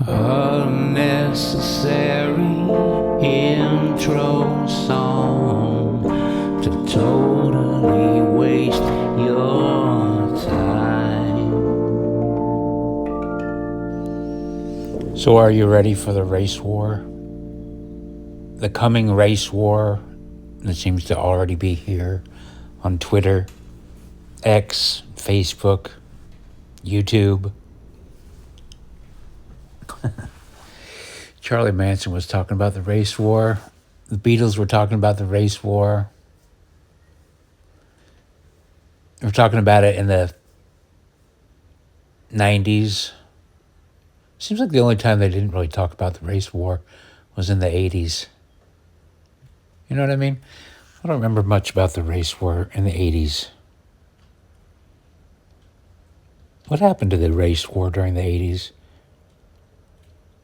Unnecessary intro song to totally waste your time. So are you ready for the race war? The coming race war that seems to already be here on Twitter, X, Facebook, YouTube. Charlie Manson was talking about the race war. The Beatles were talking about the race war. They were talking about it in the 90s. Seems like the only time they didn't really talk about the race war was in the 80s. You know what I mean? I don't remember much about the race war in the 80s. What happened to the race war during the 80s?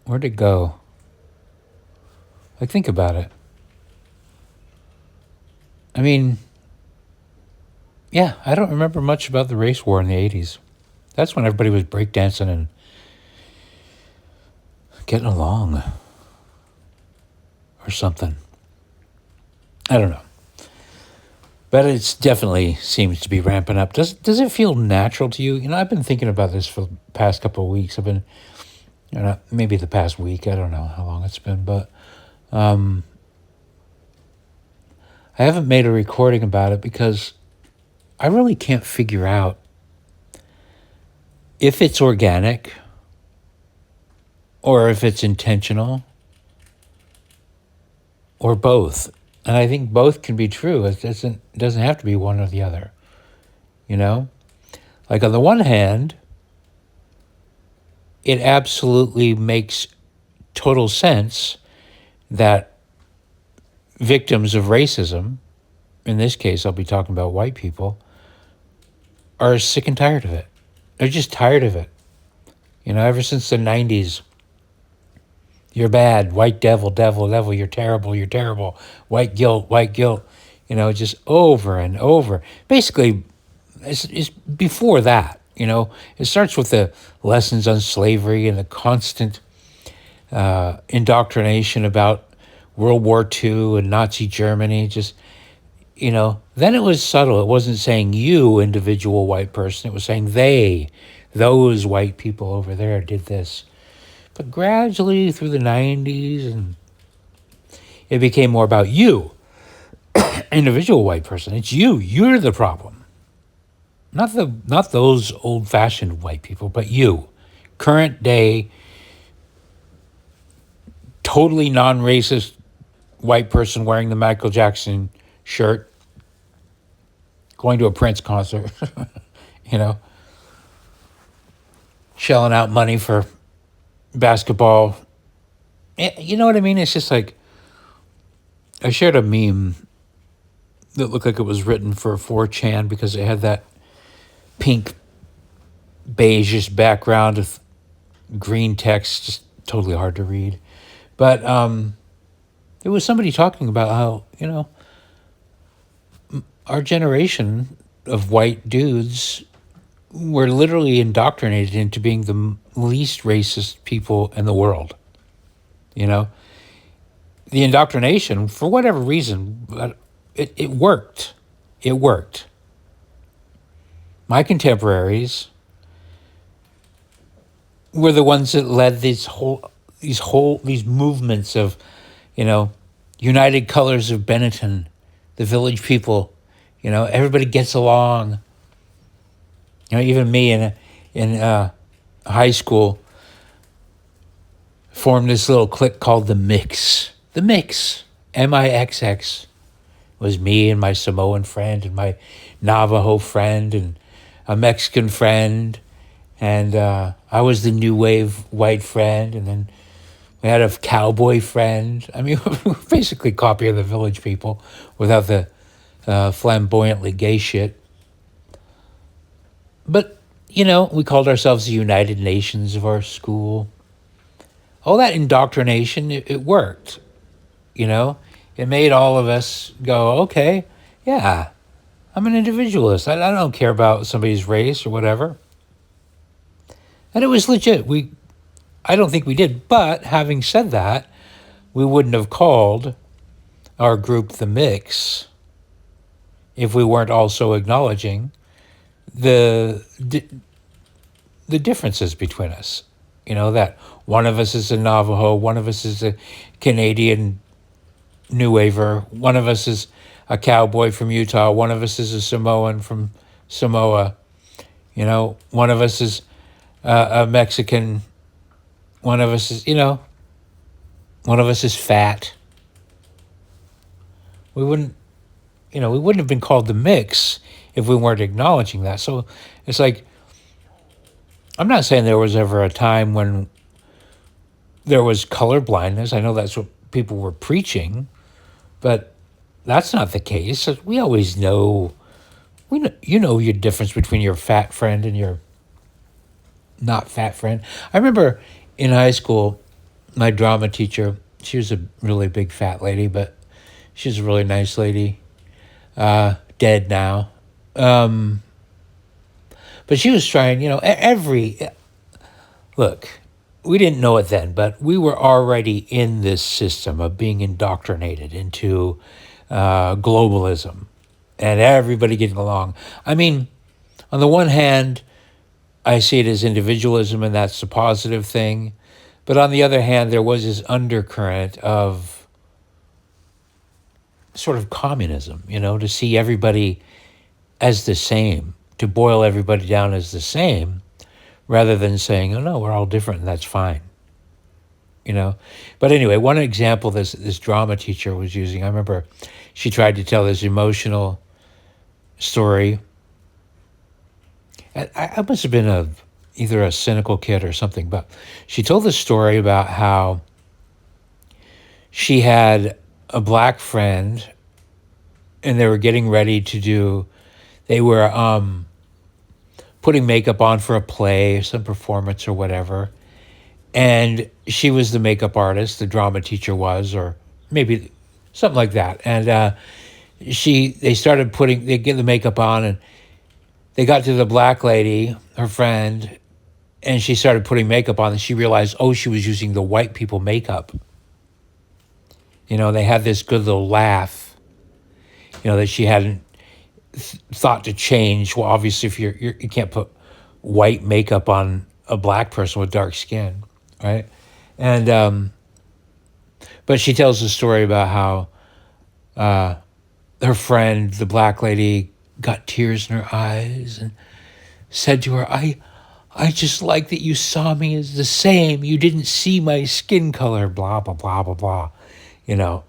Where'd it go? Like, think about it. I mean, yeah, I don't remember much about the race war in the 80s. That's when everybody was breakdancing and getting along. Or something. I don't know. But it definitely seems to be ramping up. Does it feel natural to you? You know, I've been thinking about this for the past couple of weeks. I've been, maybe the past week. I don't know how long it's been, but I haven't made a recording about it because I really can't figure out if it's organic or if it's intentional or both. And I think both can be true. It doesn't have to be one or the other. You know? Like, on the one hand, it absolutely makes total sense that victims of racism, in this case I'll be talking about white people, are sick and tired of it. They're just tired of it. You know, ever since the 90s, you're bad, white devil, devil, devil, you're terrible, white guilt, you know, just over and over. Basically, it's before that, you know. It starts with the lessons on slavery and the constant indoctrination about World War II and Nazi Germany, just, you know. Then it was subtle. It wasn't saying you, individual white person. It was saying those white people over there did this. But gradually through the 90s, and it became more about you, individual white person. It's you. You're the problem. Not those old-fashioned white people, but you. Current day, totally non-racist white person wearing the Michael Jackson shirt, going to a Prince concert, you know, shelling out money for basketball. You know what I mean? It's just like, I shared a meme that looked like it was written for 4chan because it had that pink beige background with green text, just totally hard to read. But it was somebody talking about how, you know, our generation of white dudes were literally indoctrinated into being the least racist people in the world. You know, the indoctrination, for whatever reason, it worked. It worked. My contemporaries were the ones that led these movements of, you know, United Colors of Benetton, the Village People. You know, everybody gets along. You know, even me in high school formed this little clique called the Mix. The Mix, MIXX, was me and my Samoan friend and my Navajo friend and a Mexican friend, and I was the new wave white friend, and then we had a cowboy friend. I mean, we're basically copying the Village People without the flamboyantly gay shit. But, you know, we called ourselves the United Nations of our school. All that indoctrination, it worked, you know. It made all of us go, okay, yeah, I'm an individualist. I don't care about somebody's race or whatever. And it was legit. We I don't think we did. But having said that, we wouldn't have called our group the mix if we weren't also acknowledging the the differences between us. You know, that one of us is a Navajo, one of us is a Canadian New Waver, one of us is a cowboy from Utah, one of us is a Samoan from Samoa, you know, one of us is a Mexican, one of us is, you know, one of us is fat. We wouldn't, you know, we wouldn't have been called the mix if we weren't acknowledging that. So it's like, I'm not saying there was ever a time when there was color blindness. I know that's what people were preaching, but that's not the case. We always know, you know your difference between your fat friend and your not fat friend. I remember in high school, my drama teacher, she was a really big fat lady, but she was a really nice lady, dead now. But she was trying, you know, look, we didn't know it then, but we were already in this system of being indoctrinated into globalism and everybody getting along. I mean, on the one hand, I see it as individualism, and that's the positive thing. But on the other hand, there was this undercurrent of sort of communism, you know, to see everybody as the same, to boil everybody down as the same, rather than saying, oh, no, we're all different and that's fine, you know. But anyway, one example this drama teacher was using, I remember she tried to tell this emotional story. I must have been either a cynical kid or something, but she told this story about how she had a black friend and they were getting ready to they were putting makeup on for a play, some performance or whatever. And she was the makeup artist, the drama teacher was, or maybe something like that. And they get the makeup on, and they got to the black lady, her friend, and she started putting makeup on, and she realized, oh, she was using the white people makeup. You know, they had this good little laugh, you know, that she hadn't thought to change. Well, obviously, if you can't put white makeup on a black person with dark skin, right? And but she tells the story about how her friend, the black lady, got tears in her eyes and said to her, I just like that you saw me as the same. You didn't see my skin color, blah, blah, blah, blah, blah, you know.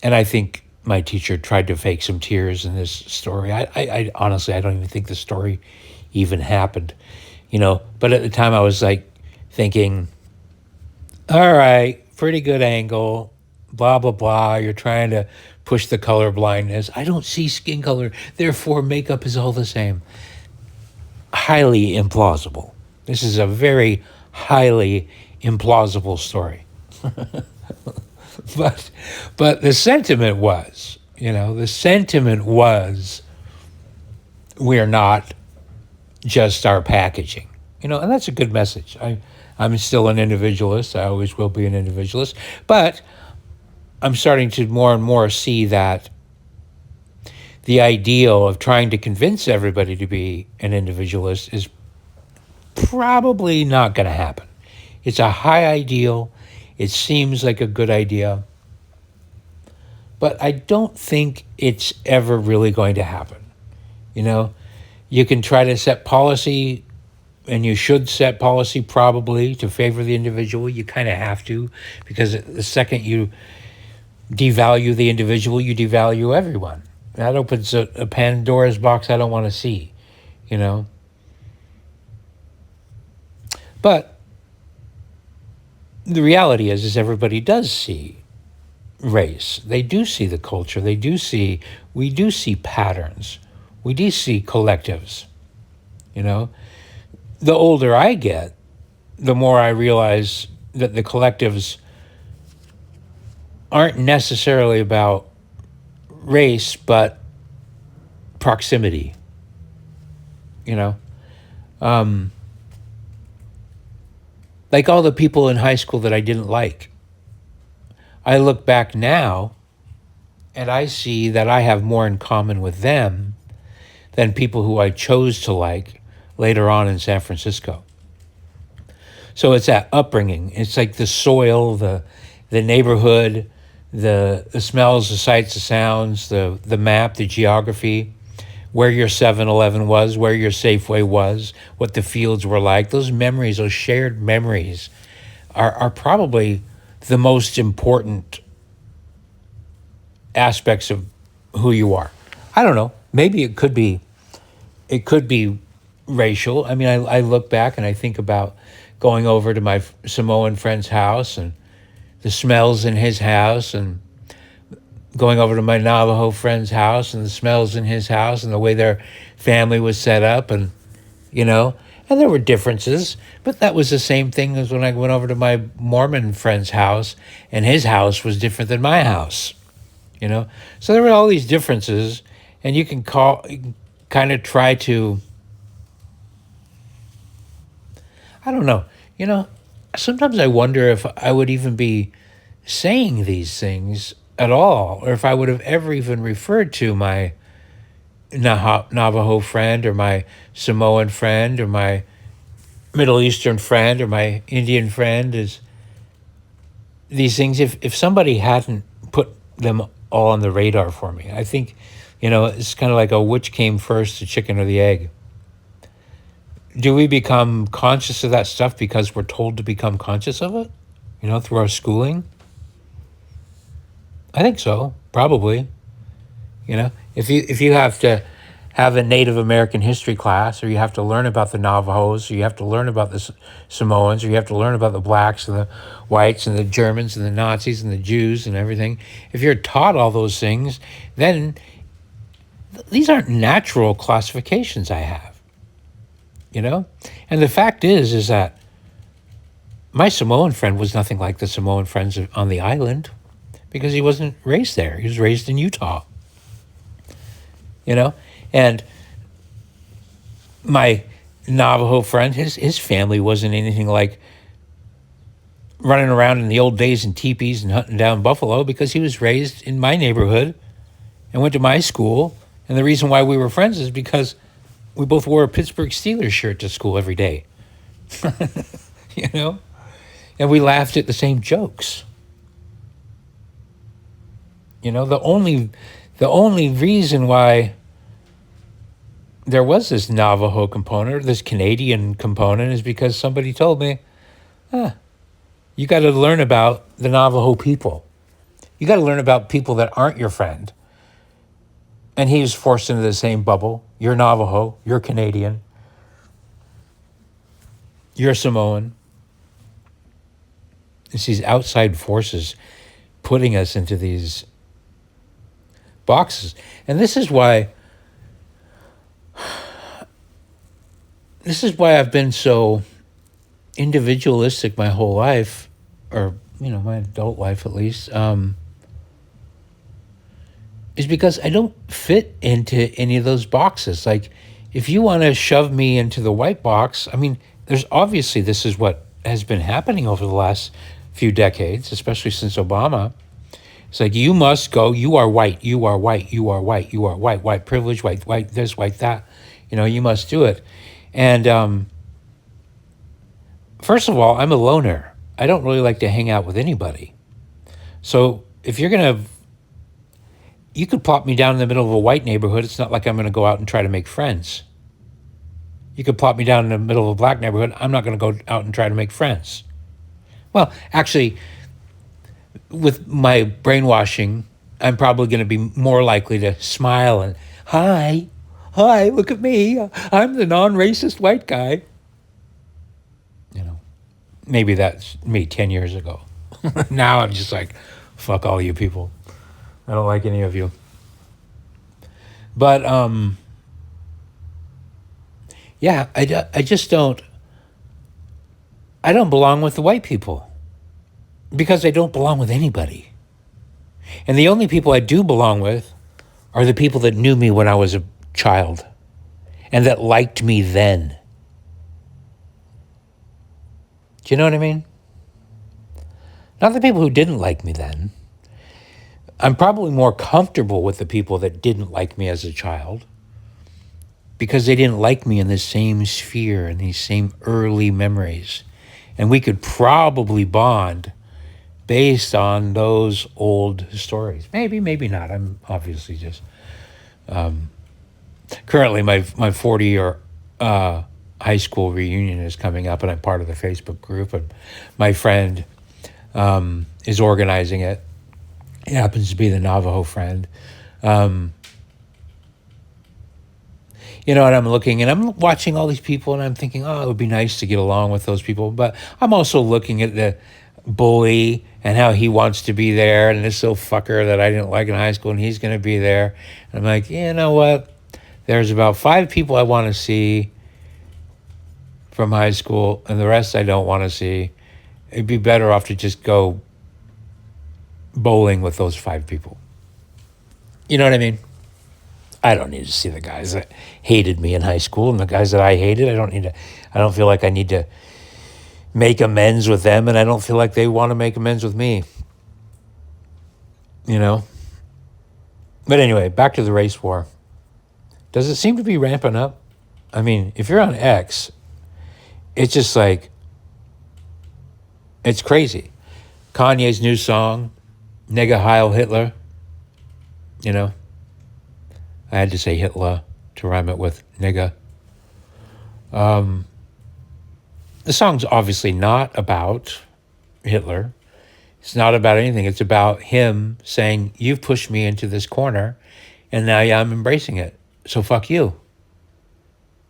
And I think my teacher tried to fake some tears in this story. I honestly, I don't even think the story even happened, you know. But at the time I was like thinking, all right, pretty good angle, blah, blah, blah. You're trying to push the color blindness. I don't see skin color, therefore makeup is all the same. Highly implausible. This is a very highly implausible story. But the sentiment was, you know, we're not just our packaging, you know, and that's a good message. I'm still an individualist. I always will be an individualist, but I'm starting to more and more see that the ideal of trying to convince everybody to be an individualist is probably not going to happen. It's a high ideal. It seems like a good idea, but I don't think it's ever really going to happen. You know, you can try to set policy, and you should set policy probably to favor the individual. You kind of have to, because the second you devalue the individual, you devalue everyone. That opens a Pandora's box I don't want to see, you know. But the reality is everybody does see race. They do see the culture. We do see patterns. We do see collectives, you know. The older I get, the more I realize that the collectives aren't necessarily about race, but proximity, you know. Um, Like all the people in high school that I didn't like. I look back now and I see that I have more in common with them than people who I chose to like later on in San Francisco. So it's that upbringing. It's like the soil, the neighborhood, the smells, the sights, the sounds, the map, the geography, where your 7-Eleven was, where your Safeway was, what the fields were like. Those memories, those shared memories are probably the most important aspects of who you are. I don't know. Maybe it could be racial. I mean, I look back and I think about going over to my Samoan friend's house and the smells in his house, and going over to my Navajo friend's house and the smells in his house and the way their family was set up, and you know, and there were differences, but that was the same thing as when I went over to my Mormon friend's house and his house was different than my house, you know. So there were all these differences, and you can kind of try to, I don't know, you know, sometimes I wonder if I would even be saying these things at all, or if I would have ever even referred to my Navajo friend or my Samoan friend or my Middle Eastern friend or my Indian friend as these things if somebody hadn't put them all on the radar for me. I think, you know, it's kind of like a which came first, the chicken or the egg. Do we become conscious of that stuff because we're told to become conscious of it, you know, through our schooling? I think so, probably. You know, if you have to have a Native American history class, or you have to learn about the Navajos, or you have to learn about the Samoans, or you have to learn about the blacks and the whites and the Germans and the Nazis and the Jews and everything, if you're taught all those things, then these aren't natural classifications I have, you know? And the fact is that my Samoan friend was nothing like the Samoan friends on the island because he wasn't raised there. He was raised in Utah, you know? And my Navajo friend, his family wasn't anything like running around in the old days in teepees and hunting down buffalo, because he was raised in my neighborhood and went to my school. And the reason why we were friends is because we both wore a Pittsburgh Steelers shirt to school every day, you know? And we laughed at the same jokes. You know, the only reason why there was this Navajo component, or this Canadian component, is because somebody told me, you got to learn about the Navajo people. You got to learn about people that aren't your friend. And he was forced into the same bubble. You're Navajo, you're Canadian, you're Samoan. It's these outside forces putting us into these boxes. And this is why I've been so individualistic my whole life, or, you know, my adult life at least, is because I don't fit into any of those boxes. Like, if you want to shove me into the white box, I mean, there's obviously, this is what has been happening over the last few decades, especially since Obama. It's like, you must go, you are white, you are white, you are white, you are white, white privilege, white this, white that. You know, you must do it. And first of all, I'm a loner. I don't really like to hang out with anybody. So if you're going to, you could plop me down in the middle of a white neighborhood. It's not like I'm going to go out and try to make friends. You could plop me down in the middle of a black neighborhood. I'm not going to go out and try to make friends. Well, actually, with my brainwashing, I'm probably going to be more likely to smile and, hi, look at me. I'm the non-racist white guy. You know, maybe that's me 10 years ago. Now I'm just like, fuck all you people. I don't like any of you. But, yeah, I just don't, I don't belong with the white people. Because I don't belong with anybody. And the only people I do belong with are the people that knew me when I was a child and that liked me then. Do you know what I mean? Not the people who didn't like me then. I'm probably more comfortable with the people that didn't like me as a child because they didn't like me in the same sphere and these same early memories. And we could probably bond based on those old stories. Maybe, maybe not. I'm obviously just currently my 40-year high school reunion is coming up, and I'm part of the Facebook group, and my friend is organizing it. He happens to be the Navajo friend. You know, and I'm looking and I'm watching all these people and I'm thinking, oh, it would be nice to get along with those people. But I'm also looking at the bully and how he wants to be there and this little fucker that I didn't like in high school and he's going to be there. And I'm like, you know what? There's about 5 people I want to see from high school and the rest I don't want to see. It'd be better off to just go bowling with those 5 people. You know what I mean? I don't need to see the guys that hated me in high school and the guys that I hated. I don't feel like I need to make amends with them, and I don't feel like they want to make amends with me. You know? But anyway, back to the race war. Does it seem to be ramping up? I mean, if you're on X, it's just like, it's crazy. Kanye's new song, Nigga Heil Hitler, you know? I had to say Hitler to rhyme it with nigga. The song's obviously not about Hitler. It's not about anything. It's about him saying, you've pushed me into this corner, and now I'm embracing it. So fuck you.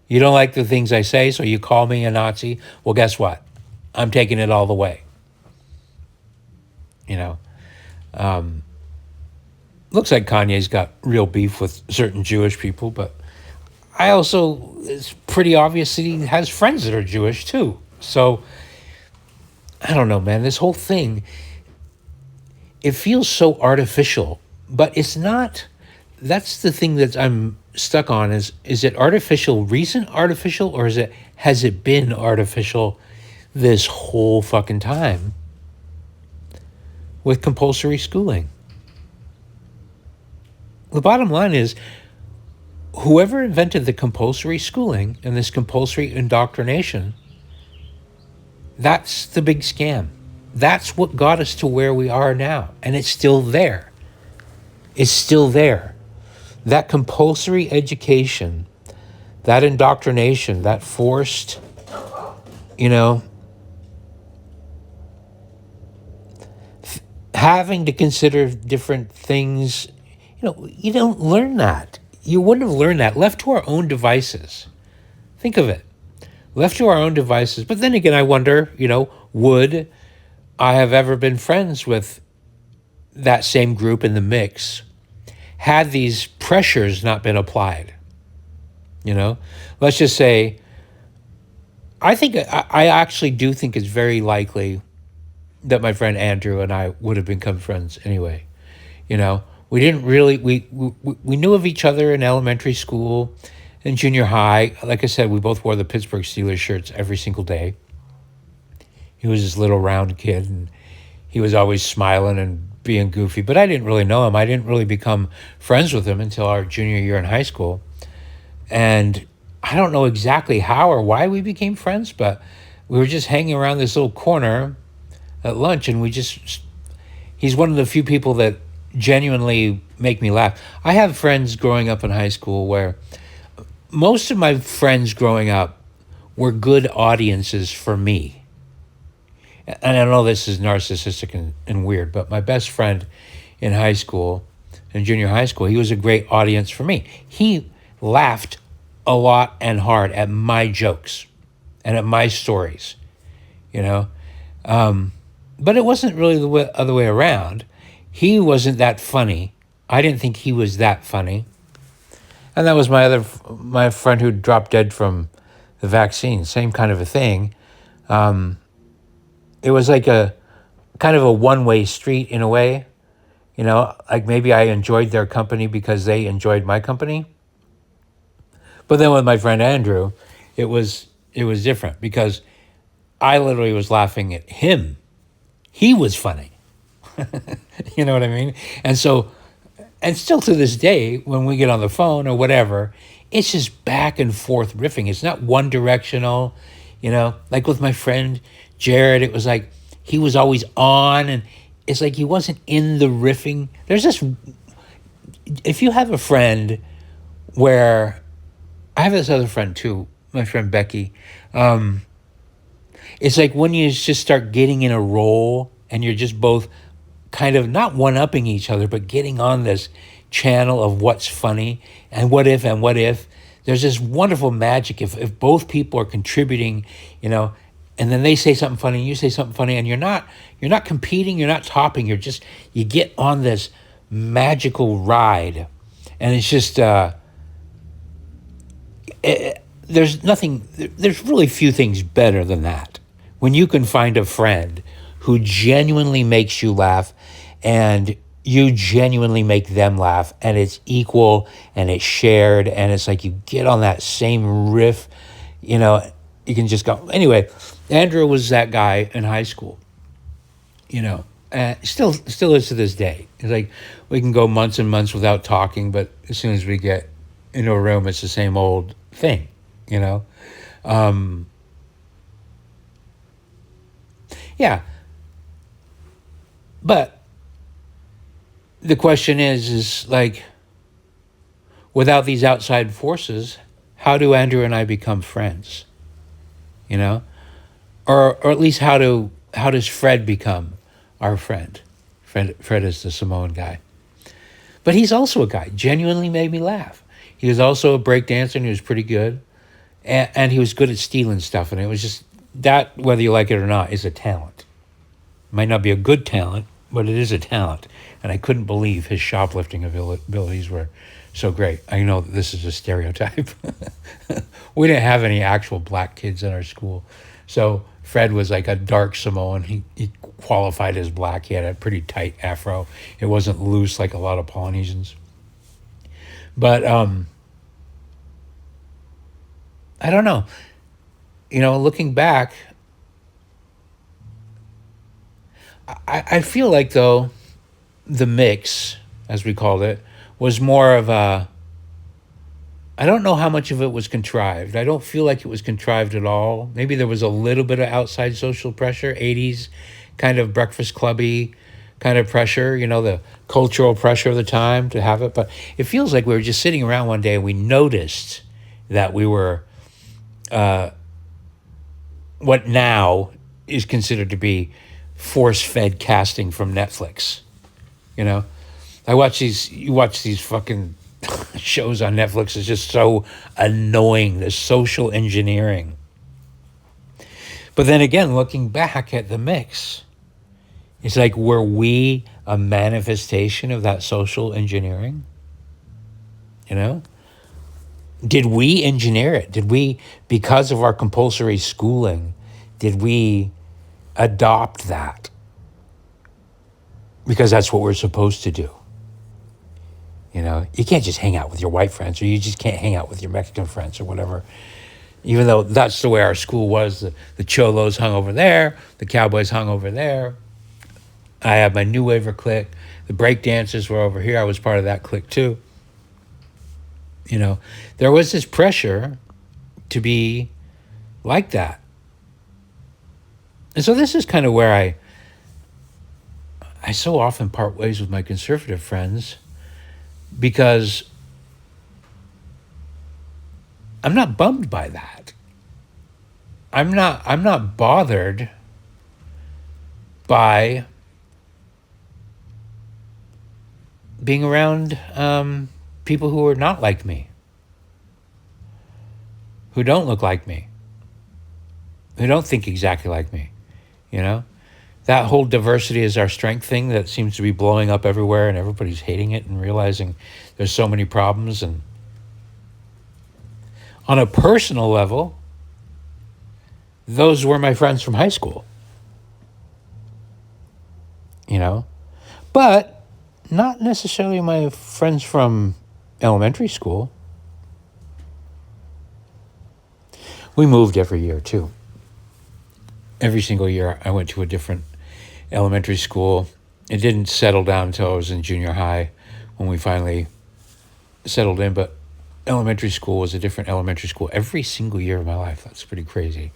You don't like the things I say, so you call me a Nazi. Well, guess what? I'm taking it all the way. You know? Looks like Kanye's got real beef with certain Jewish people, but it's pretty obvious that he has friends that are Jewish too. So, I don't know, man. This whole thing, it feels so artificial, but it's not. That's the thing that I'm stuck on is it artificial, recent artificial, or has it been artificial this whole fucking time with compulsory schooling? The bottom line is, whoever invented the compulsory schooling and this compulsory indoctrination, that's the big scam. That's what got us to where we are now. And it's still there. It's still there. That compulsory education, that indoctrination, that forced, having to consider different things. You don't learn that. You wouldn't have learned that left to our own devices. Think of it. Left to our own devices. But then again, I wonder, would I have ever been friends with that same group in the mix had these pressures not been applied? Let's just say, I actually do think it's very likely that my friend Andrew and I would have become friends anyway. We didn't really, we knew of each other in elementary school and junior high. Like I said, we both wore the Pittsburgh Steelers shirts every single day. He was this little round kid, and he was always smiling and being goofy. But I didn't really know him. I didn't really become friends with him until our junior year in high school. And I don't know exactly how or why we became friends, but we were just hanging around this little corner at lunch, and he's one of the few people that genuinely make me laugh. I have friends growing up in high school where most of my friends growing up were good audiences for me. And I know this is narcissistic and weird, but my best friend in high school, in junior high school, he was a great audience for me. He laughed a lot and hard at my jokes and at my stories, But it wasn't really the other way around. He wasn't that funny. I didn't think he was that funny. And that was my friend who dropped dead from the vaccine. Same kind of a thing. It was like a kind of a one-way street in a way. Like maybe I enjoyed their company because they enjoyed my company. But then with my friend Andrew, it was different because I literally was laughing at him. He was funny. You know what I mean? And so, and still to this day, when we get on the phone or whatever, it's just back and forth riffing. It's not one directional, like with my friend Jared, it was like he was always on, and it's like he wasn't in the riffing. There's this, if you have a friend where, I have this other friend too, my friend Becky. It's like when you just start getting in a role and you're just both kind of not one-upping each other, but getting on this channel of what's funny and what if. There's this wonderful magic if both people are contributing, and then they say something funny and you say something funny, and you're not competing, you're not topping, you get on this magical ride. And it's just there's really few things better than that. When you can find a friend who genuinely makes you laugh and you genuinely make them laugh, and it's equal and it's shared, and it's like you get on that same riff, you can just go. Anyway, Andrew was that guy in high school, still is to this day. It's like we can go months and months without talking, but as soon as we get into a room, it's the same old thing, Yeah. But the question is like, without these outside forces, how do Andrew and I become friends? Or at least how does Fred become our friend? Fred is the Samoan guy. But he's also a guy, genuinely made me laugh. He was also a break dancer, and he was pretty good. And he was good at stealing stuff. And it was just that, whether you like it or not, is a talent. It might not be a good talent, but it is a talent. And I couldn't believe his shoplifting abilities were so great. I know that this is a stereotype. We didn't have any actual black kids in our school. So Fred was like a dark Samoan. He qualified as black. He had a pretty tight afro. It wasn't loose like a lot of Polynesians. But I don't know. Looking back, I feel like, though, the mix, as we called it, was more of a, I don't know how much of it was contrived. I don't feel like it was contrived at all. Maybe there was a little bit of outside social pressure, 80s kind of breakfast clubby kind of pressure, the cultural pressure of the time to have it. But it feels like we were just sitting around one day and we noticed that we were what now is considered to be force-fed casting from Netflix. You watch these fucking shows on Netflix. It's just so annoying, the social engineering. But then again, looking back at the mix, it's like, were we a manifestation of that social engineering? Did we engineer it? Did we, because of our compulsory schooling, did we adopt that? Because that's what we're supposed to do. You can't just hang out with your white friends, or you just can't hang out with your Mexican friends or whatever. Even though that's the way our school was. The Cholos hung over there. The Cowboys hung over there. I had my New Waver clique. The break dancers were over here. I was part of that clique too. There was this pressure to be like that. And so this is kind of where I so often part ways with my conservative friends, because I'm not bummed by that. I'm not bothered by being around people who are not like me, who don't look like me, who don't think exactly like me. That whole diversity is our strength thing that seems to be blowing up everywhere, and everybody's hating it and realizing there's so many problems. And on a personal level, those were my friends from high school, but not necessarily my friends from elementary school. We moved every year too. every single year I went to a different elementary school. It didn't settle down until I was in junior high when we finally settled in, but elementary school was a different elementary school every single year of my life. That's pretty crazy.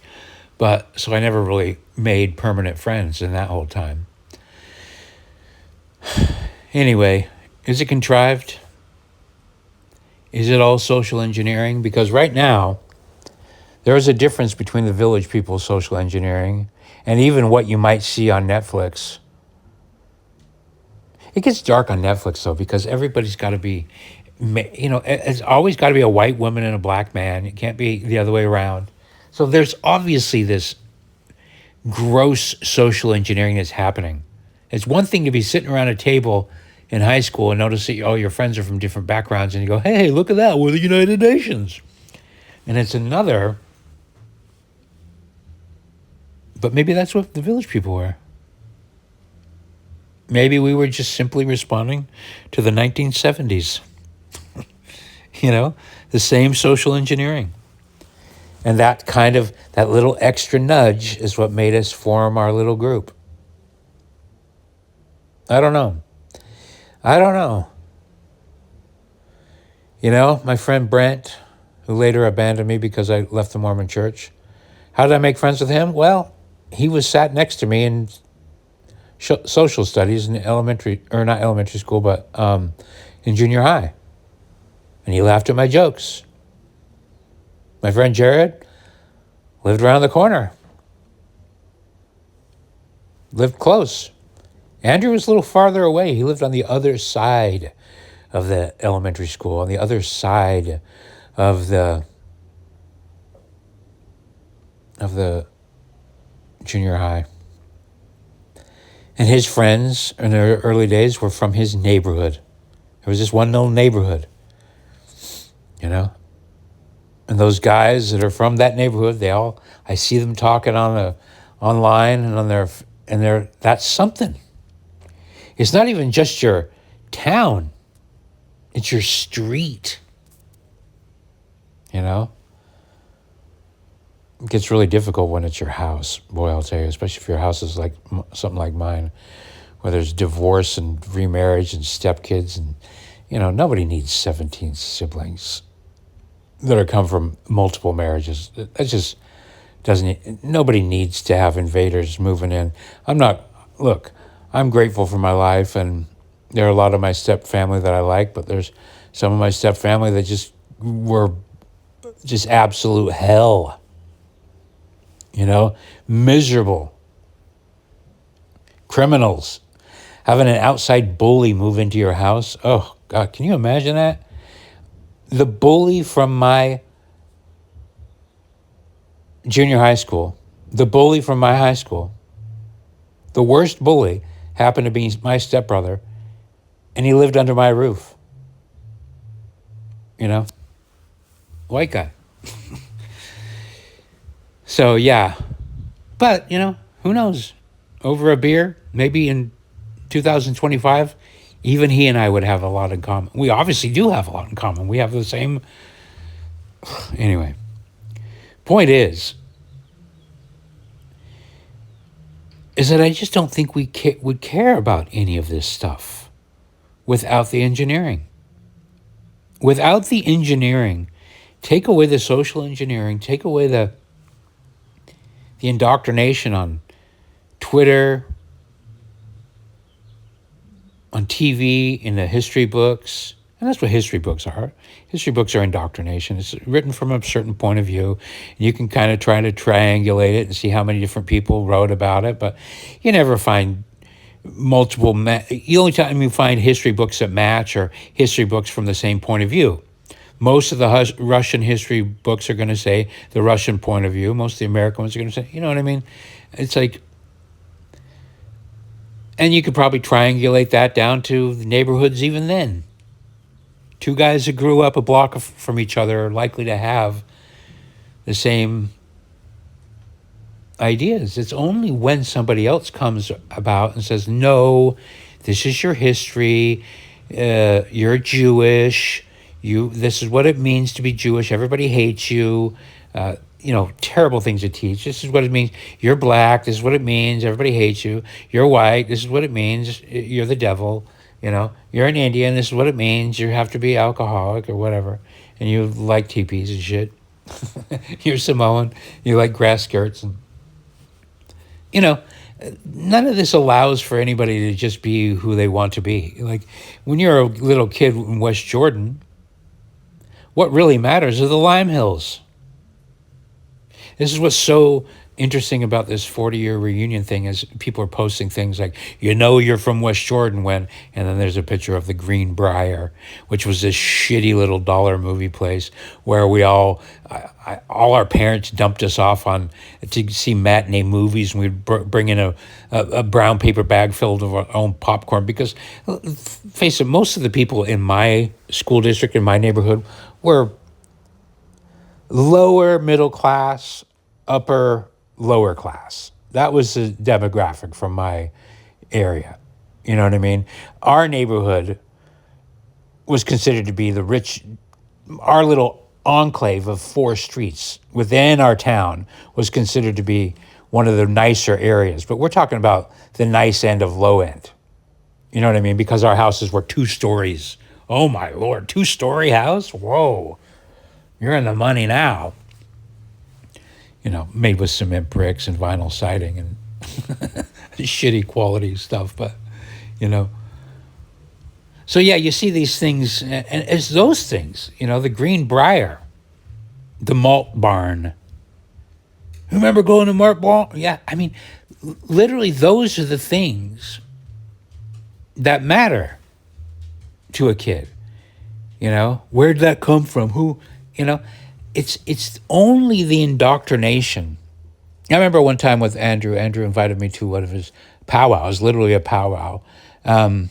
But so I never really made permanent friends in that whole time. Anyway, is it contrived? Is it all social engineering? Because right now, there is a difference between the Village People's social engineering and even what you might see on Netflix. It gets dark on Netflix, though, because everybody's got to be, it's always got to be a white woman and a black man. It can't be the other way around. So there's obviously this gross social engineering that's happening. It's one thing to be sitting around a table in high school and notice that all your friends are from different backgrounds and you go, hey, look at that, we're the United Nations. And it's another, but maybe that's what the Village People were. Maybe we were just simply responding to the 1970s. The same social engineering. And that little extra nudge is what made us form our little group. I don't know. My friend Brent, who later abandoned me because I left the Mormon church. How did I make friends with him? Well, he was sat next to me in social studies in not elementary school, but in junior high. And he laughed at my jokes. My friend Jared lived around the corner. Lived close. Andrew was a little farther away. He lived on the other side of the elementary school, on the other side of the junior high. And his friends in their early days were from his neighborhood. There was this one little neighborhood, And those guys that are from that neighborhood, I see them talking online and that's something. It's not even just your town. It's your street. It gets really difficult when it's your house. Boy, I'll tell you, especially if your house is like something like mine, where there's divorce and remarriage and stepkids and, nobody needs 17 siblings that are come from multiple marriages. That just nobody needs to have invaders moving in. I'm grateful for my life, and there are a lot of my step family that I like, but there's some of my step family that just were just absolute hell. Miserable. Criminals. Having an outside bully move into your house. Oh, God, can you imagine that? The bully from my junior high school, the bully from my high school, the worst bully happened to be my stepbrother, and he lived under my roof. White guy. So, yeah. But, who knows? Over a beer, maybe in 2025, even he and I would have a lot in common. We obviously do have a lot in common. We have the same... Anyway. Point is that I just don't think we would care about any of this stuff without the engineering. Without the engineering, take away the social engineering, take away the indoctrination on Twitter, on TV, in the history books. And that's what history books are. History books are indoctrination. It's written from a certain point of view. And you can kind of try to triangulate it and see how many different people wrote about it. But you never find multiple... The only time you find history books that match are history books from the same point of view. Most of the Russian history books are going to say the Russian point of view. Most of the American ones are going to say, you know what I mean? It's like... And you could probably triangulate that down to the neighborhoods even then. Two guys that grew up a block from each other are likely to have the same ideas. It's only when somebody else comes about and says, no, this is your history, you're Jewish, this is what it means to be Jewish, everybody hates you, terrible things to teach. This is what it means. You're black. This is what it means. Everybody hates you. You're white. This is what it means. You're the devil. You're an Indian. This is what it means. You have to be alcoholic or whatever. And you like teepees and shit. You're Samoan. You like grass skirts. And, none of this allows for anybody to just be who they want to be. Like when you're a little kid in West Jordan, what really matters are the lime hills. This is what's so interesting about this 40-year reunion thing is people are posting things like, you're from West Jordan when, and then there's a picture of the Green Brier, which was this shitty little dollar movie place where we all our parents dumped us off on to see matinee movies, and we'd bring in a brown paper bag filled of our own popcorn because, face it, most of the people in my school district, in my neighborhood, were lower middle class, upper lower class. That was the demographic from my area. You know what I mean? Our neighborhood was considered to be the rich. Our little enclave of 4 streets within our town was considered to be one of the nicer areas. But we're talking about the nice end of low end. You know what I mean? Because our houses were 2 stories. Oh my Lord, 2-story house? Whoa. You're in the money now. Made with cement bricks and vinyl siding and shitty quality stuff. But, So, yeah, you see these things, and it's those things, the Green Brier, the malt barn. Remember going to malt barn? Yeah, I mean, literally those are the things that matter to a kid. Where'd that come from? Who, it's only the indoctrination. I remember one time with Andrew. Andrew invited me to one of his powwows, literally a powwow. And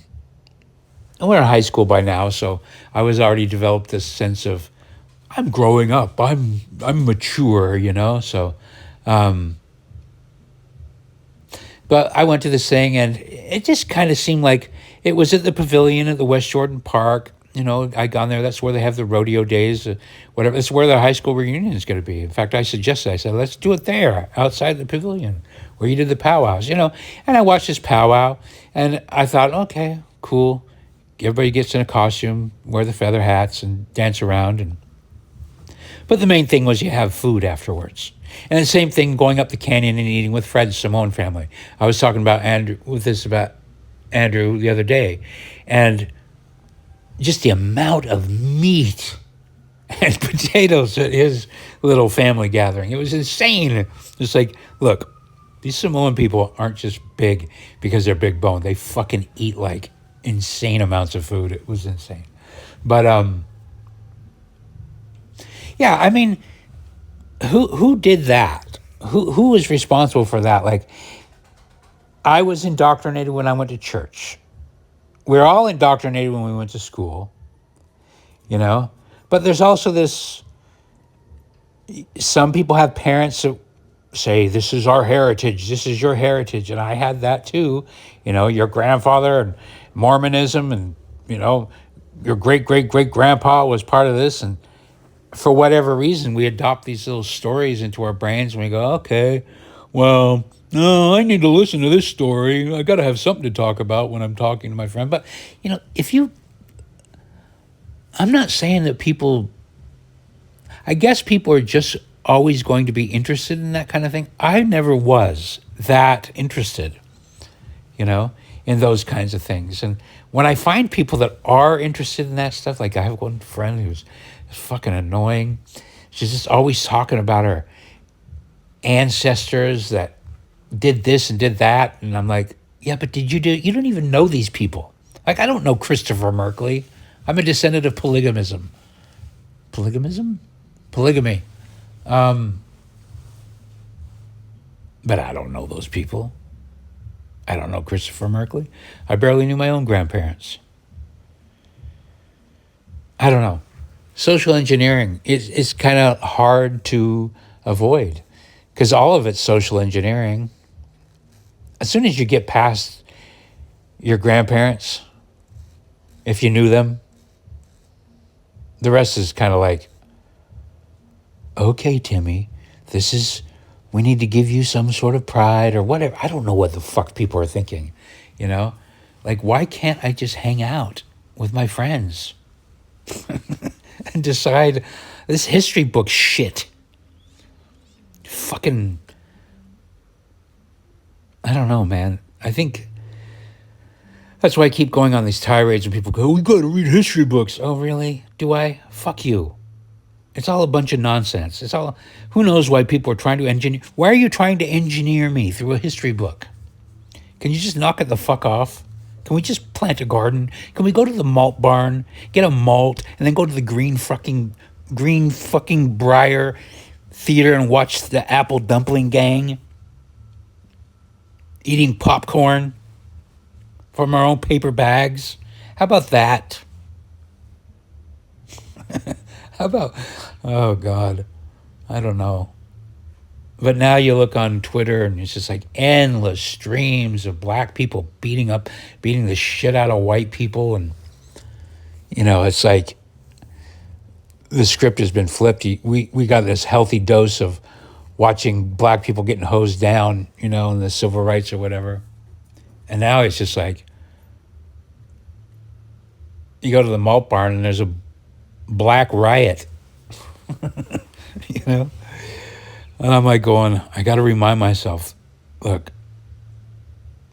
we're in high school by now, so I was already developed this sense of I'm growing up. I'm mature, So, but I went to this thing, and it just kind of seemed like it was at the pavilion at the West Jordan Park. I gone there. That's where they have the rodeo days, whatever. It's where the high school reunion is going to be. In fact, I suggested, I said, let's do it there, outside the pavilion, where you did the powwows, And I watched this powwow, and I thought, okay, cool. Everybody gets in a costume, wear the feather hats, and dance around. But the main thing was you have food afterwards. And the same thing going up the canyon and eating with Fred's Samoan family. I was talking about Andrew the other day, and just the amount of meat and potatoes at his little family gathering. It was insane. It's like, look, these Samoan people aren't just big because they're big boned. They fucking eat like insane amounts of food. It was insane. But yeah, I mean, who did that? Who was responsible for that? Like, I was indoctrinated when I went to church. We're all indoctrinated when we went to school, But there's also this, some people have parents that say, this is our heritage, this is your heritage. And I had that too, your grandfather and Mormonism and, your great-great-great-grandpa was part of this. And for whatever reason, we adopt these little stories into our brains and we go, okay, well, no, I need to listen to this story. I got to have something to talk about when I'm talking to my friend. But, I'm not saying that I guess people are just always going to be interested in that kind of thing. I never was that interested, in those kinds of things. And when I find people that are interested in that stuff, like I have one friend who's fucking annoying. She's just always talking about her ancestors that did this and did that. And I'm like, yeah, but you don't even know these people. Like, I don't know Christopher Merkley. I'm a descendant of polygamy. But I don't know those people. I don't know Christopher Merkley. I barely knew my own grandparents. I don't know. Social engineering is kind of hard to avoid because all of it's social engineering. As soon as you get past your grandparents, if you knew them, the rest is kind of like, okay, Timmy, We need to give you some sort of pride or whatever. I don't know what the fuck people are thinking, you know? Like, why can't I just hang out with my friends and decide this history book shit? Fucking, I don't know, man. I think that's why I keep going on these tirades when people go, we got to read history books. Oh, really? Do I? Fuck you. It's all a bunch of nonsense. It's all, who knows why people are trying to engineer. Why are you trying to engineer me through a history book? Can you just knock it the fuck off? Can we just plant a garden? Can we go to the malt barn, get a malt, and then go to the green fucking Briar Theater and watch the Apple Dumpling Gang eating popcorn from our own paper bags? How about that? How about, oh God, I don't know. But now you look on Twitter and it's just like endless streams of black people beating the shit out of white people. And, you know, it's like the script has been flipped. We got this healthy dose of watching black people getting hosed down, you know, in the civil rights or whatever. And now it's just like, you go to the malt barn and there's a black riot, you know? And I'm like going, I got to remind myself, look,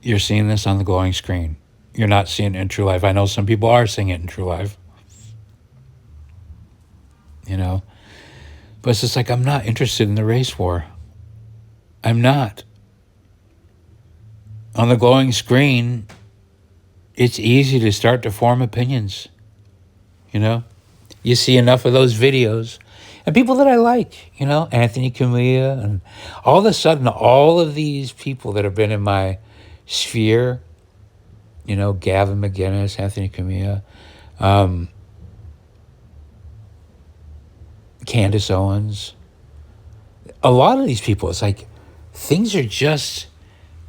you're seeing this on the glowing screen. You're not seeing it in true life. I know some people are seeing it in true life, you know? But it's just like, I'm not interested in the race war. I'm not. On the glowing screen, it's easy to start to form opinions, you know? You see enough of those videos. And people that I like, you know, Anthony Camilla, and all of a sudden, all of these people that have been in my sphere, you know, Gavin McGinnis, Anthony Camilla, Candace Owens, a lot of these people, it's like things are just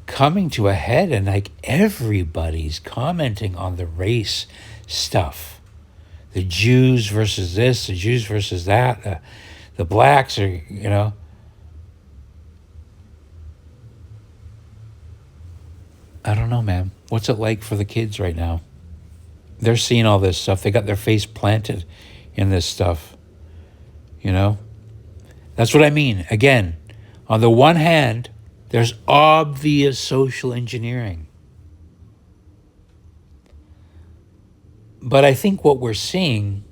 coming to a head and like everybody's commenting on the race stuff. The Jews versus this, the Jews versus that, the blacks are, you know. I don't know, man. What's it like for the kids right now? They're seeing all this stuff. They got their face planted in this stuff, you know. That's what I mean. Again, on the one hand, there's obvious social engineering. But I think what we're seeing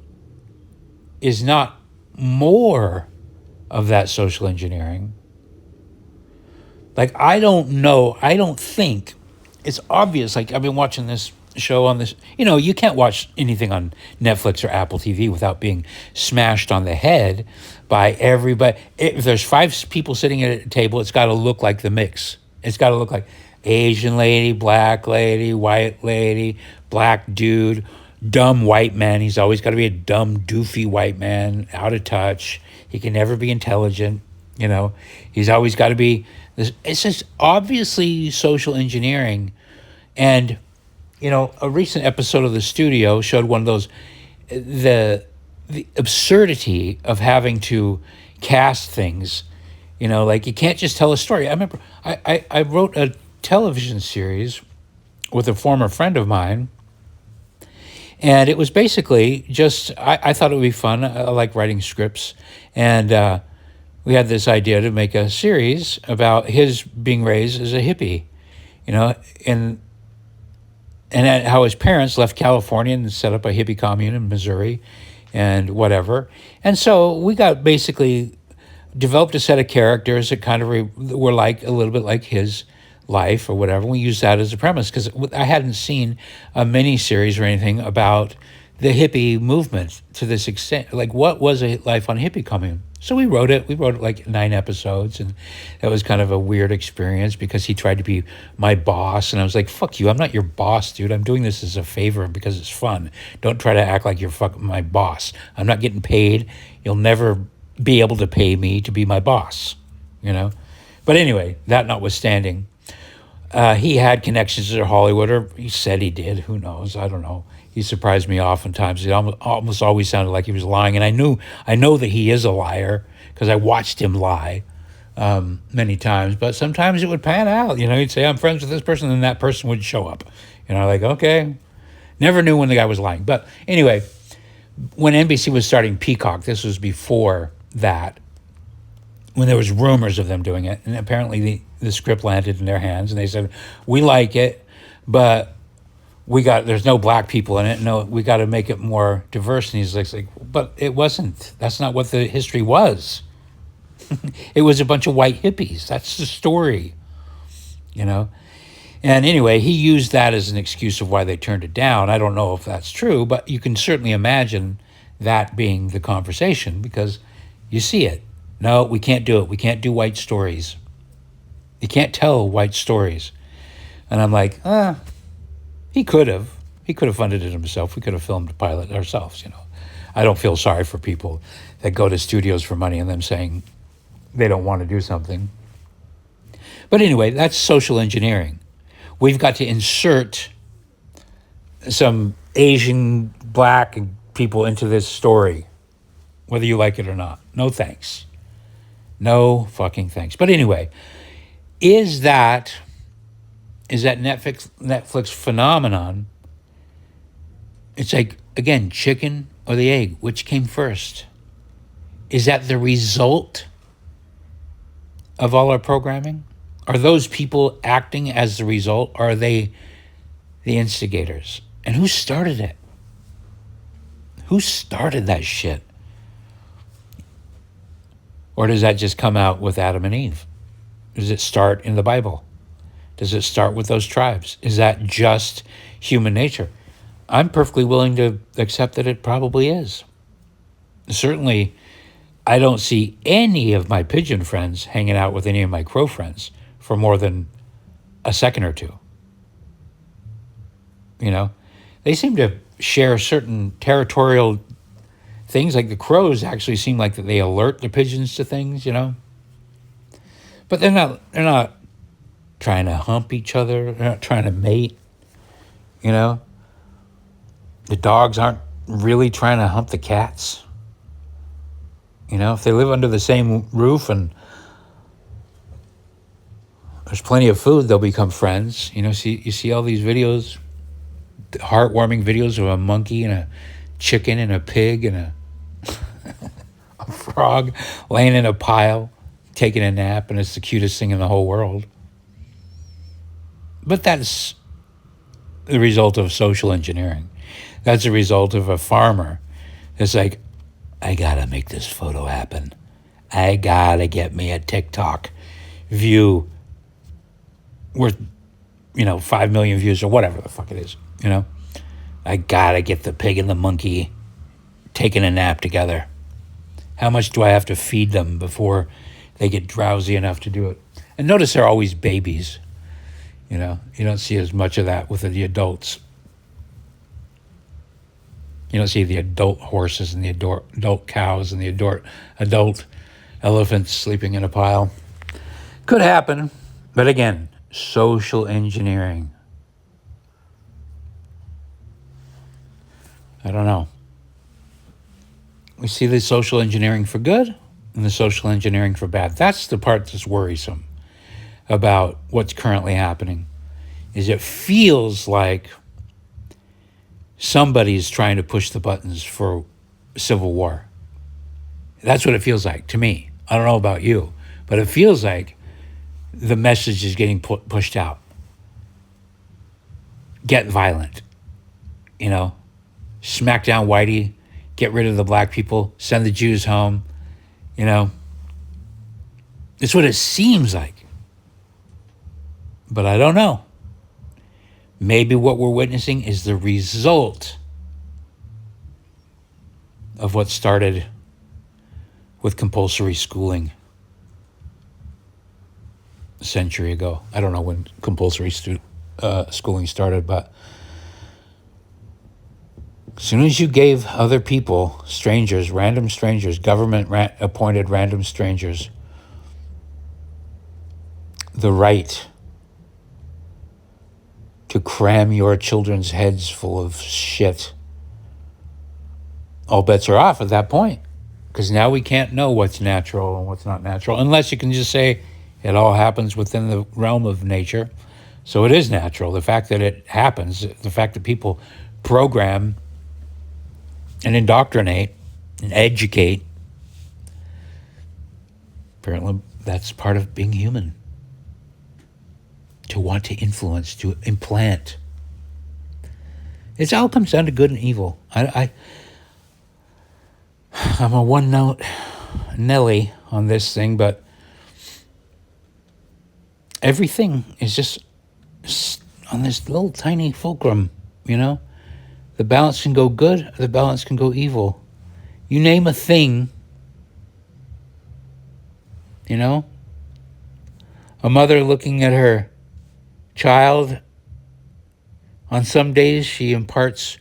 is not more of that social engineering. Like, I don't think it's obvious. Like, I've been watching this show on this, you know, you can't watch anything on Netflix or Apple TV without being smashed on the head by everybody. If there's 5 people sitting at a table, it's got to look like the mix. It's got to look like Asian lady, black lady, white lady, black dude, dumb white man. He's always got to be a dumb, doofy white man, out of touch. He can never be intelligent, you know. He's always got to be this. It's just obviously social engineering. And, you know, a recent episode of The Studio showed one of those, the absurdity of having to cast things, you know, like you can't just tell a story. I remember I wrote a television series with a former friend of mine. And it was basically just, I thought it would be fun. I like writing scripts. And we had this idea to make a series about his being raised as a hippie, you know, and how his parents left California and set up a hippie commune in Missouri and whatever. And so we got basically developed a set of characters that kind of were like a little bit like his life or whatever. We used that as a premise because I hadn't seen a mini series or anything about the hippie movement to this extent. Like, what was a life on hippie commune? So we wrote it. We wrote it like 9 episodes, and that was kind of a weird experience because he tried to be my boss, and I was like, "Fuck you! I'm not your boss, dude. I'm doing this as a favor because it's fun. Don't try to act like you're fucking my boss. I'm not getting paid. You'll never be able to pay me to be my boss, you know." But anyway, that notwithstanding, he had connections to Hollywood, or he said he did. Who knows? I don't know. He surprised me oftentimes. He almost always sounded like he was lying, and I know that he is a liar because I watched him lie. many times, but sometimes it would pan out. You'd say, I'm friends with this person, and that person would show up. Like, okay. Never knew when the guy was lying. But anyway, when NBC was starting Peacock, this was before that, when there was rumors of them doing it, and apparently the script landed in their hands, and they said, we like it, but there's no black people in it. No, we got to make it more diverse. And he's like, but it wasn't. That's not what the history was. It was a bunch of white hippies. That's the story, And anyway, he used that as an excuse of why they turned it down. I don't know if that's true, but you can certainly imagine that being the conversation, because you see it. No, we can't do it. We can't do white stories. You can't tell white stories. And I'm like, he could have. He could have funded it himself. We could have filmed a pilot ourselves, I don't feel sorry for people that go to studios for money and them saying they don't want to do something. But anyway, that's social engineering. We've got to insert some Asian, black people into this story, whether you like it or not. No thanks. No fucking thanks. But anyway, is that Netflix phenomenon? It's like, again, chicken or the egg, which came first? Is that the result of all our programming? Are those people acting as the result? Or are they the instigators? And who started it? Who started that shit? Or does that just come out with Adam and Eve? Does it start in the Bible? Does it start with those tribes? Is that just human nature? I'm perfectly willing to accept that it probably is. Certainly, I don't see any of my pigeon friends hanging out with any of my crow friends for more than a second or two. They seem to share certain territorial things, like the crows actually seem like that they alert the pigeons to things, But they're not trying to hump each other. They're not trying to mate, The dogs aren't really trying to hump the cats. If they live under the same roof and there's plenty of food, they'll become friends. You see all these videos, heartwarming videos of a monkey and a chicken and a pig and a frog laying in a pile, taking a nap, and it's the cutest thing in the whole world. But that's the result of social engineering. That's a result of a farmer. It's like, I gotta make this photo happen. I gotta get me a TikTok view worth, 5 million views or whatever the fuck it is, I gotta get the pig and the monkey taking a nap together. How much do I have to feed them before they get drowsy enough to do it? And notice they're always babies. You don't see as much of that with the adults. You don't see the adult horses and the adult cows and the adult elephants sleeping in a pile. Could happen, but again, social engineering. I don't know. We see the social engineering for good and the social engineering for bad. That's the part that's worrisome about what's currently happening, is it feels like somebody's trying to push the buttons for civil war. That's what it feels like to me. I don't know about you, but it feels like the message is getting pushed out. Get violent, smack down whitey, get rid of the black people, send the Jews home, It's what it seems like. But I don't know. Maybe what we're witnessing is the result of what started with compulsory schooling a century ago. I don't know when compulsory schooling started, but as soon as you gave other people, strangers, random strangers, government-appointed random strangers, the right to cram your children's heads full of shit, all bets are off at that point. Because now we can't know what's natural and what's not natural, unless you can just say it all happens within the realm of nature. So it is natural. The fact that it happens, the fact that people program and indoctrinate and educate, apparently that's part of being human. To want to influence, to implant. It all comes down to good and evil. I'm a one-note Nelly on this thing, but everything is just on this little tiny fulcrum, you know? The balance can go good, the balance can go evil. You name a thing, you know? A mother looking at her child, on some days she imparts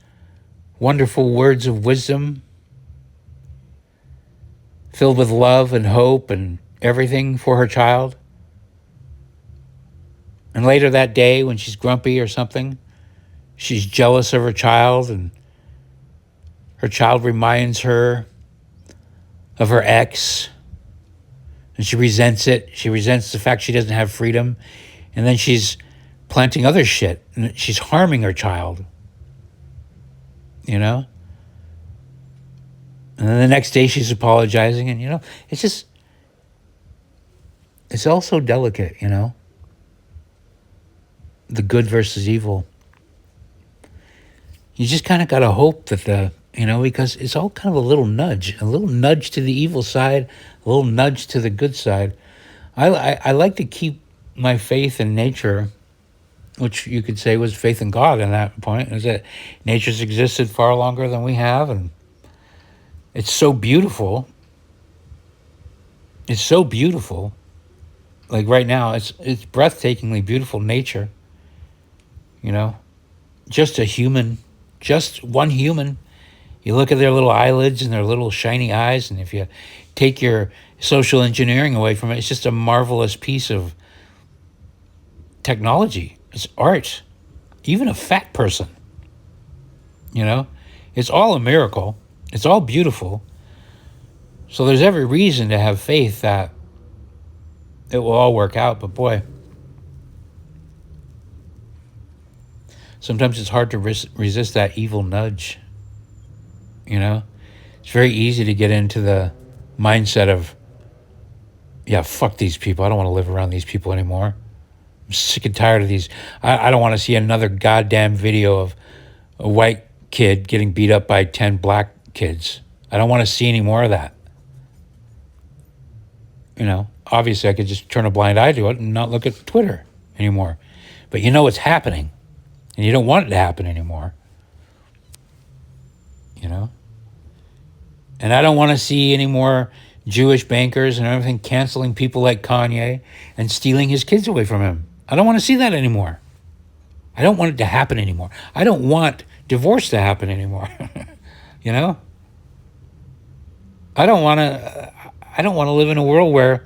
wonderful words of wisdom, filled with love and hope and everything for her child. And later that day, when she's grumpy or something, she's jealous of her child, and her child reminds her of her ex, and she resents it. She resents the fact she doesn't have freedom. And then she's planting other shit, and she's harming her child, you know? And then the next day she's apologizing, and, you know, it's all so delicate, you know? The good versus evil. You just kind of got to hope that because it's all kind of a little nudge to the evil side, a little nudge to the good side. I like to keep my faith in nature, which you could say was faith in God at that point, is that nature's existed far longer than we have, and it's so beautiful. It's so beautiful. Like right now, it's breathtakingly beautiful nature. You know, just one human. You look at their little eyelids and their little shiny eyes, and if you take your social engineering away from it, it's just a marvelous piece of technology. It's art. Even a fat person, you know, it's all a miracle. It's all beautiful. So there's every reason to have faith that it will all work out. But boy, sometimes it's hard to resist that evil nudge, you know? It's very easy to get into the mindset of, yeah, fuck these people. I don't want to live around these people anymore. I'm sick and tired of these. I don't want to see another goddamn video of a white kid getting beat up by 10 black kids. I don't want to see any more of that. You know, obviously I could just turn a blind eye to it and not look at Twitter anymore. But you know it's happening, and you don't want it to happen anymore. You know? And I don't want to see any more Jewish bankers and everything canceling people like Kanye and stealing his kids away from him. I don't want to see that anymore. I don't want it to happen anymore. I don't want divorce to happen anymore. You know? I don't want to live in a world where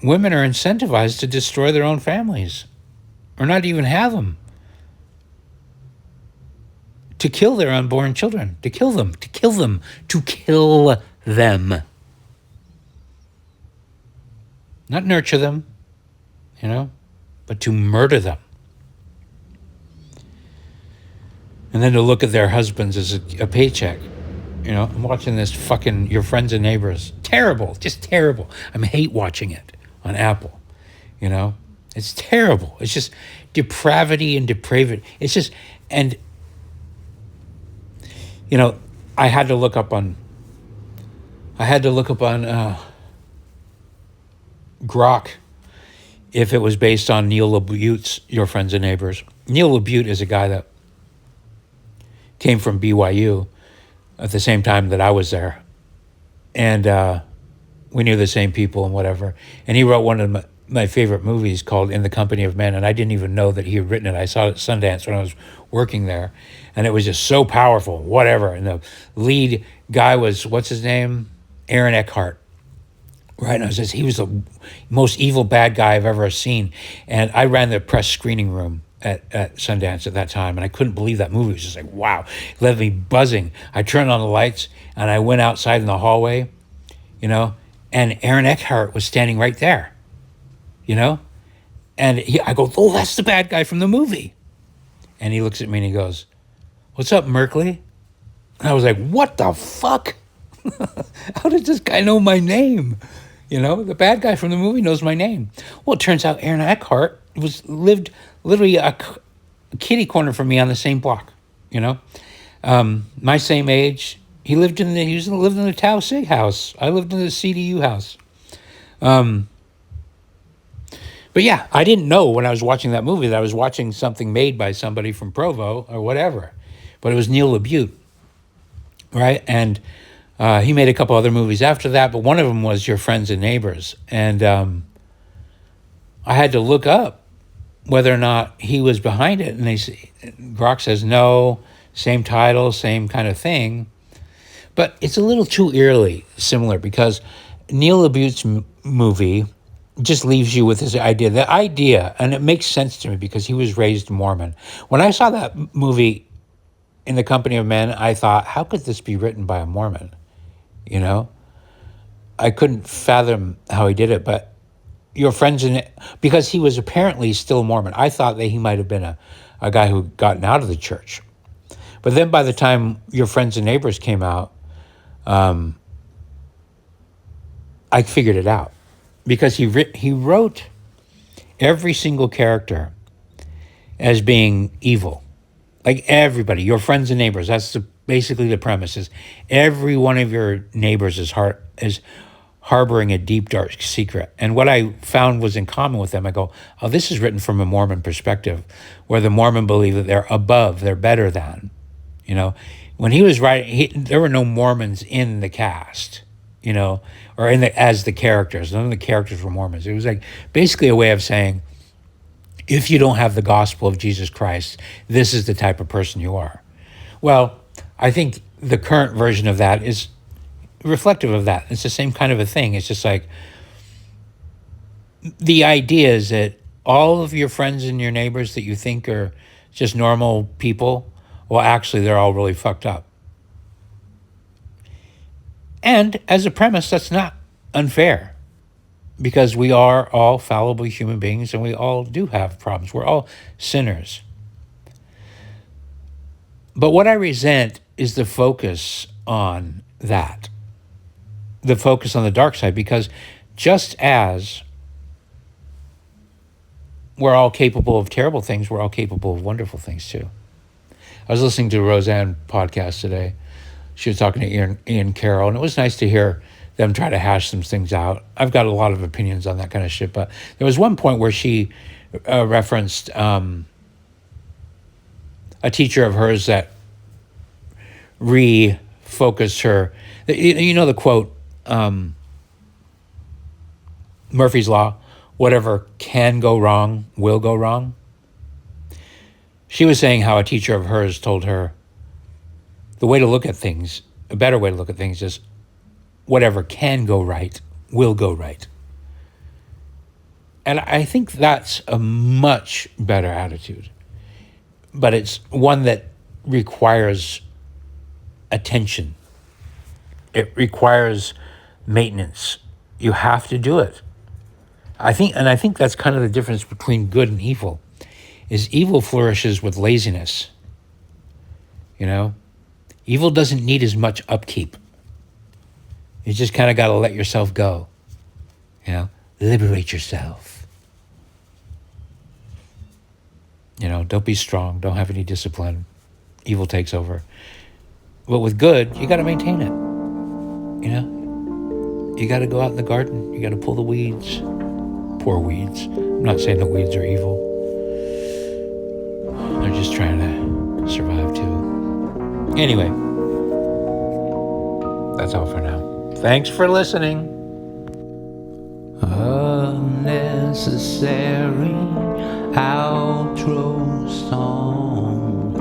women are incentivized to destroy their own families or not even have them. To kill their unborn children, to kill them. Not nurture them, you know, but to murder them. And then to look at their husbands as a paycheck. You know, I'm watching this fucking Your Friends and Neighbors. Terrible, just terrible. I hate watching it on Apple, you know. It's terrible. It's just depravity and depravity. It's just, and, you know, I had to look up on Grok if it was based on Neil LaBute's Your Friends and Neighbors. Neil LaBute is a guy that came from BYU at the same time that I was there. And we knew the same people and whatever. And he wrote one of my favorite movies called In the Company of Men, and I didn't even know that he had written it. I saw it at Sundance when I was working there, and it was just so powerful, whatever. And the lead guy was, what's his name? Aaron Eckhart. Right, and he was the most evil bad guy I've ever seen. And I ran the press screening room at Sundance at that time, and I couldn't believe that movie. It was just like, wow, it left me buzzing. I turned on the lights, and I went outside in the hallway, and Aaron Eckhart was standing right there, and I go, oh, that's the bad guy from the movie. And he looks at me and he goes, what's up, Merkley? And I was like, what the fuck? How did this guy know my name? The bad guy from the movie knows my name. Well, it turns out Aaron Eckhart lived literally a kitty corner from me on the same block. My same age. He lived in the Tau Sig house. I lived in the CDU house. But yeah, I didn't know when I was watching that movie that I was watching something made by somebody from Provo or whatever. But it was Neil LaBute, right? And he made a couple other movies after that, but one of them was Your Friends and Neighbors. And I had to look up whether or not he was behind it. And Grok says, no, same title, same kind of thing. But it's a little too eerily similar because Neil LaBute's movie just leaves you with this idea. The idea, and it makes sense to me because he was raised Mormon. When I saw that movie In the Company of Men, I thought, how could this be written by a Mormon? I couldn't fathom how he did it, but Your Friends in it, because he was apparently still Mormon. I thought that he might have been a guy who had gotten out of the church. But then by the time Your Friends and Neighbors came out, I figured it out. Because he wrote every single character as being evil. Like everybody, your friends and neighbors. That's basically the premise is every one of your neighbors is harboring a deep, dark secret. And what I found was in common with them, I go, oh, this is written from a Mormon perspective, where the Mormon believe that they're above, they're better than. When he was writing, there were no Mormons in the cast, or as the characters. None of the characters were Mormons. It was like basically a way of saying, if you don't have the gospel of Jesus Christ, this is the type of person you are. Well, I think the current version of that is reflective of that. It's the same kind of a thing. It's just like the idea is that all of your friends and your neighbors that you think are just normal people, well, actually, they're all really fucked up. And as a premise, that's not unfair because we are all fallible human beings and we all do have problems. We're all sinners. But what I resent is the focus on that, the focus on the dark side, because just as we're all capable of terrible things, we're all capable of wonderful things too. I was listening to a Roseanne podcast today. She was talking to Ian Carroll, and it was nice to hear them try to hash some things out. I've got a lot of opinions on that kind of shit, but there was one point where she referenced a teacher of hers that refocused her. The quote, Murphy's Law, whatever can go wrong will go wrong. She was saying how a teacher of hers told her the way to look at things, a better way to look at things is whatever can go right will go right. And I think that's a much better attitude. But it's one that requires attention. It requires maintenance. You have to do it. I think that's kind of the difference between good and evil. Is evil flourishes with laziness. Evil doesn't need as much upkeep. You just kind of got to let yourself go. Liberate yourself. Don't be strong. Don't have any discipline. Evil takes over. But with good, you got to maintain it. You got to go out in the garden. You got to pull the weeds. Poor weeds. I'm not saying the weeds are evil. They're just trying to survive too. Anyway, that's all for now. Thanks for listening. Unnecessary outro song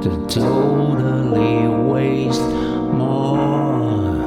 to totally waste more